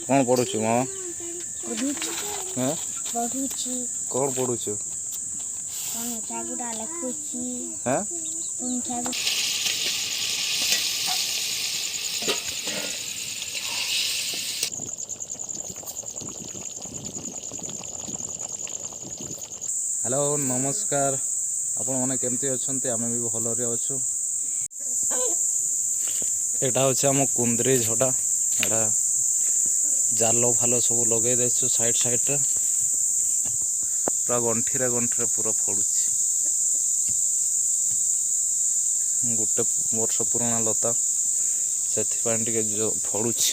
कौन पढ़ुछु मामा? हैं? पढ़ुछि। कौन पढ़ुछु? संख्या गुड़ा लिखुछि। हैं? संख्या हेलो नमस्कार आपण मैंने केमती अच्छा आम भी भलरे अच्छु। यहाँ हूँ आम कुंद्री झटा एटा जाल फाल सब लगे देचु साइड साइड रे पूरा गंठीरे गंठीरे पूरा फड़ुची गोटे वर्ष पुराणा लता से फड़ुची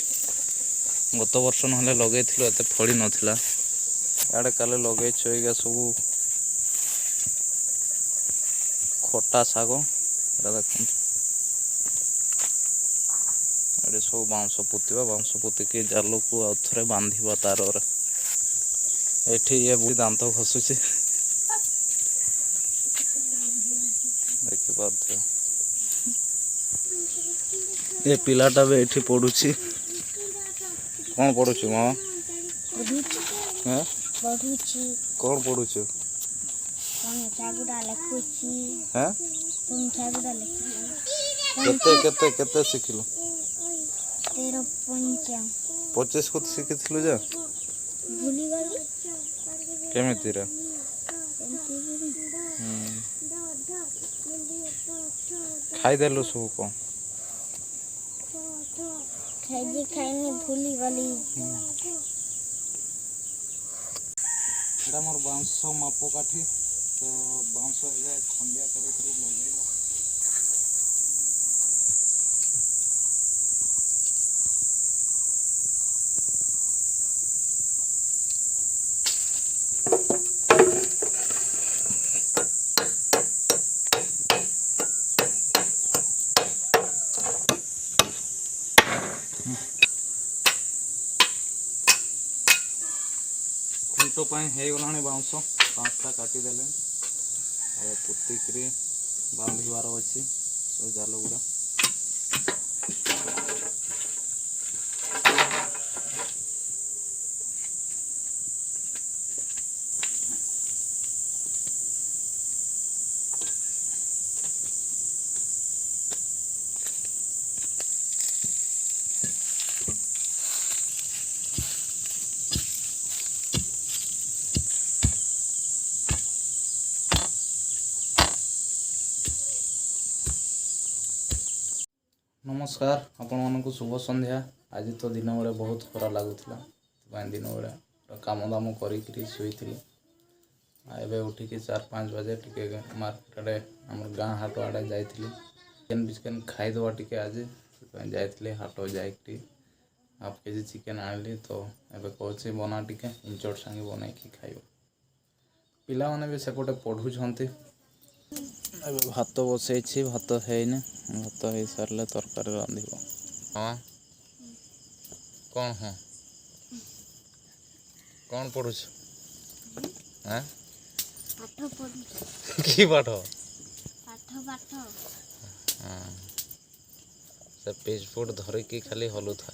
गत वर्ष ना लगे एत फड़ी नाला इे काले लगे ये सब खटा शाग देख ये सब बाउंस पोता बाउंस पोतिक जाल को आउ थे बांधा तार ये ये बुढ़ी दांत घसुची देखिए ये पिलाटा भी ये पढ़ुची कौन पढ़ुछु मामा? हैं? कौन पढ़ुछु? संख्या गुड़ा लिखुछि। हैं? संख्या गुड़ा लिखुछि। केते केते केते सिखिलु? 13 25 को शिखिथिलु जा भूली गली केमिति रे? खाई देलु सब को खाइनी भूली गली। एटा मोर बांस माप काठी तो बांस खंडिया कर लगेगा खुंट होगला बाउंस 5टा काटिदेले पुतिक बांधार अच्छी सब जाल गुड़ा नमस्कार आपण मानक शुभ संध्या। आज तो दिन बेले बहुत खरा लगुला दिन बेले कम दाम करी शुई एवं उठिक 4-5 बजे टे मार्केट आड़े आम गाँ हाट आड़े जाइए चिकेन बिकेन खाईदे टे आज जाइए हाट जा हाफ केजी चिकेन आनली तो एवं कहे बना टे इंचट सांगे बनई खाइब पिला माने भी सेपटे पढ़ुंट भात बसई भात है भात हो सारे तरकारी रांध हाँ कौन हाँ कौन पढ़ु हाँ कि पाठ हाँ से पेज फुट धरिकी खाली हलु था